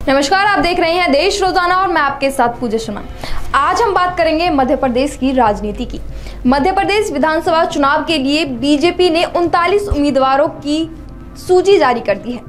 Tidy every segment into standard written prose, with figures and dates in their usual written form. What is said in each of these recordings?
नमस्कार, आप देख रहे हैं देश रोजाना और मैं आपके साथ पूजा शर्मा। आज हम बात करेंगे मध्य प्रदेश की राजनीति की। मध्य प्रदेश विधानसभा चुनाव के लिए बीजेपी ने 39 उम्मीदवारों की सूची जारी कर दी है,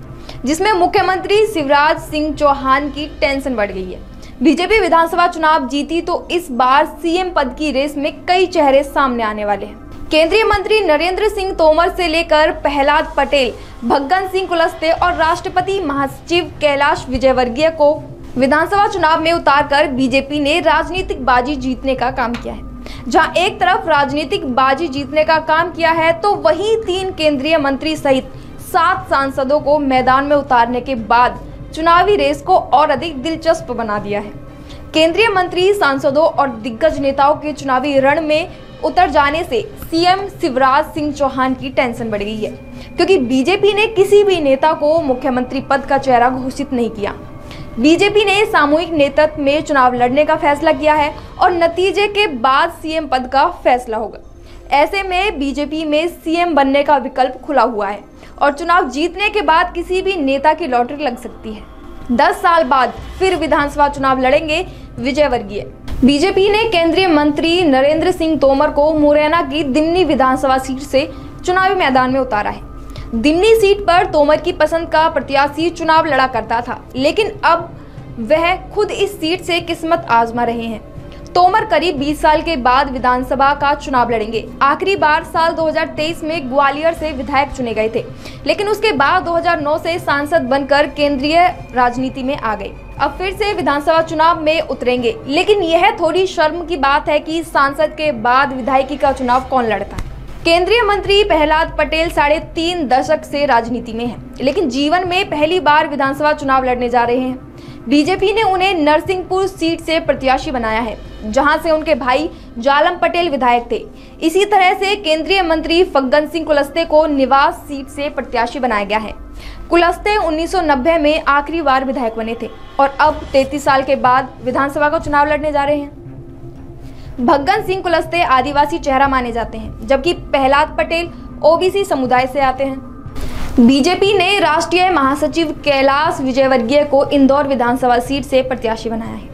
जिसमें मुख्यमंत्री शिवराज सिंह चौहान की टेंशन बढ़ गई है। बीजेपी विधानसभा चुनाव जीती तो इस बार सीएम पद की रेस में कई चेहरे सामने आने वाले हैं। केंद्रीय मंत्री नरेंद्र सिंह तोमर से लेकर प्रहलाद पटेल, भग्गन सिंह कुलस्ते और राष्ट्रपति महासचिव कैलाश विजयवर्गीय को विधानसभा चुनाव में उतारकर बीजेपी ने राजनीतिक बाजी जीतने का काम किया है। जहां एक तरफ राजनीतिक बाजी जीतने का काम किया है, तो वहीं 3 केंद्रीय मंत्री सहित 7 सांसदों को मैदान में उतारने के बाद चुनावी रेस को और अधिक दिलचस्प बना दिया है। केंद्रीय मंत्री, सांसदों और दिग्गज नेताओं के चुनावी रण में उतर जाने से सीएम शिवराज सिंह चौहान की टेंशन बढ़ गई है, क्योंकि बीजेपी ने किसी भी नेता को मुख्यमंत्री पद का चेहरा घोषित नहीं किया। बीजेपी ने सामूहिक नेतृत्व में चुनाव लड़ने का फैसला किया है और नतीजे के बाद सीएम पद का फैसला होगा। ऐसे में बीजेपी में सीएम बनने का विकल्प खुला हुआ है और चुनाव जीतने के बाद किसी भी नेता की लॉटरी लग सकती है। 10 साल बाद फिर विधानसभा चुनाव लड़ेंगे विजयवर्गीय। बीजेपी ने केंद्रीय मंत्री नरेंद्र सिंह तोमर को मुरैना की दिमनी विधानसभा सीट से चुनावी मैदान में उतारा है। दिमनी सीट पर तोमर की पसंद का प्रत्याशी चुनाव लड़ा करता था, लेकिन अब वह खुद इस सीट से किस्मत आजमा रहे हैं। तोमर करीब 20 साल के बाद विधानसभा का चुनाव लड़ेंगे। आखिरी बार साल 2023 में ग्वालियर से विधायक चुने गए थे, लेकिन उसके बाद 2009 से सांसद बनकर केंद्रीय राजनीति में आ गए। अब फिर से विधानसभा चुनाव में उतरेंगे, लेकिन यह थोड़ी शर्म की बात है कि सांसद के बाद विधायकी का चुनाव कौन लड़ता है। केंद्रीय मंत्री प्रहलाद पटेल 3.5 दशक से राजनीति में हैं, लेकिन जीवन में पहली बार विधानसभा चुनाव लड़ने जा रहे हैं। बीजेपी ने उन्हें नरसिंहपुर सीट से प्रत्याशी बनाया है, जहां से उनके भाई जालम पटेल विधायक थे। इसी तरह से केंद्रीय मंत्री भग्गन सिंह कुलस्ते को निवास सीट से प्रत्याशी बनाया गया है। कुलस्ते 1990 में आखिरी बार विधायक बने थे और अब 33 साल के बाद विधानसभा का चुनाव लड़ने जा रहे हैं। भग्गन सिंह कुलस्ते आदिवासी चेहरा माने जाते हैं, जबकि प्रहलाद पटेल ओबीसी समुदाय से आते हैं। बीजेपी ने राष्ट्रीय महासचिव कैलाश विजयवर्गीय को इंदौर विधानसभा सीट से प्रत्याशी बनाया है।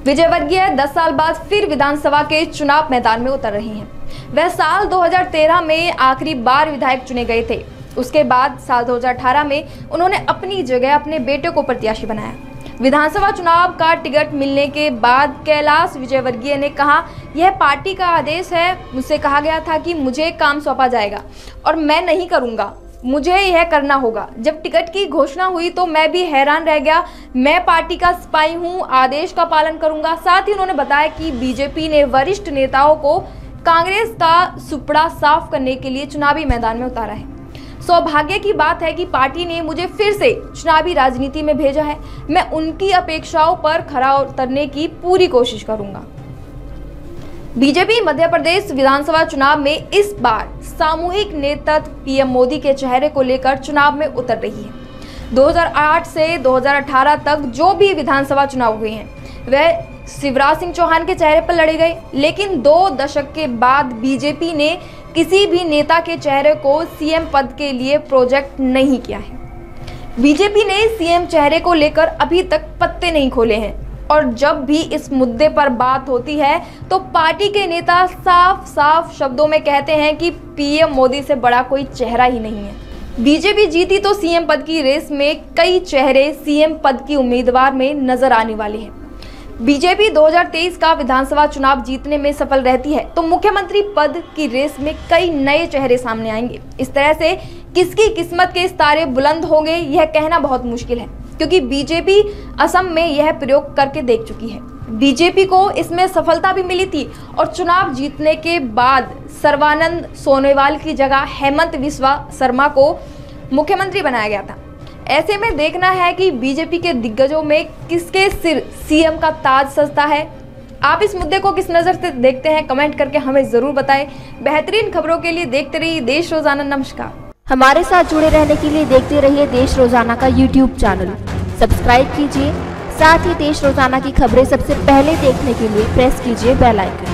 विजयवर्गीय 10 साल बाद फिर विधानसभा के चुनाव मैदान में उतर रहे हैं। वह साल 2013 में आखिरी बार विधायक चुने गए थे। उसके बाद साल 2018 में उन्होंने अपनी जगह अपने बेटे को प्रत्याशी बनाया। विधानसभा चुनाव का टिकट मिलने के बाद कैलाश विजयवर्गीय ने कहा, यह पार्टी का आदेश है। मुझसे कहा गया था कि मुझे काम सौंपा जाएगा और मैं नहीं करूंगा, मुझे यह करना होगा। जब टिकट की घोषणा हुई तो मैं भी हैरान रह गया। मैं पार्टी का सिपाही हूं, आदेश का पालन करूंगा। साथ ही उन्होंने बताया कि बीजेपी ने वरिष्ठ नेताओं को कांग्रेस का सुपड़ा साफ करने के लिए चुनावी मैदान में उतारा है। सौभाग्य की बात है कि पार्टी ने मुझे फिर से चुनावी राजनीति में भेजा है। मैं उनकी अपेक्षाओं पर खरा उतरने की पूरी कोशिश करूंगा। बीजेपी मध्य प्रदेश विधानसभा चुनाव में इस बार सामूहिक नेतृत्व पीएम मोदी के चेहरे को लेकर चुनाव में उतर रही है। 2008 से 2018 तक जो भी विधानसभा चुनाव हुए हैं, वह शिवराज सिंह चौहान के चेहरे पर लड़े गए, लेकिन 2 दशक के बाद बीजेपी ने किसी भी नेता के चेहरे को सीएम पद के लिए प्रोजेक्ट नहीं किया है। बीजेपी ने सीएम चेहरे को लेकर अभी तक पत्ते नहीं खोले हैं और जब भी इस मुद्दे पर बात होती है तो पार्टी के नेता साफ साफ शब्दों में कहते हैं कि पीएम मोदी से बड़ा कोई चेहरा ही नहीं है। बीजेपी जीती तो सीएम पद की रेस में कई चेहरे सीएम पद की उम्मीदवार में नजर आने वाले हैं। बीजेपी 2023 का विधानसभा चुनाव जीतने में सफल रहती है तो मुख्यमंत्री पद की रेस में कई नए चेहरे सामने आएंगे। इस तरह से किसकी किस्मत के सितारे बुलंद होंगे, यह कहना बहुत मुश्किल है, क्योंकि बीजेपी असम में यह प्रयोग करके देख चुकी है। बीजेपी को इसमें सफलता भी मिली थी और चुनाव जीतने के बाद सर्बानंद सोनोवाल की जगह हेमंत बिस्वा शर्मा को मुख्यमंत्री बनाया गया था। ऐसे में देखना है कि बीजेपी के दिग्गजों में किसके सिर सीएम का ताज सजता है। आप इस मुद्दे को किस नजर से देखते हैं, कमेंट करके हमें जरूर बताएं। बेहतरीन खबरों के लिए देखते रहिए देश रोजाना। नमस्कार। हमारे साथ जुड़े रहने के लिए देखते रहिए देश रोजाना का यूट्यूब चैनल सब्सक्राइब कीजिए। साथ ही देश रोजाना की खबरें सबसे पहले देखने के लिए प्रेस कीजिए बेल आइकन।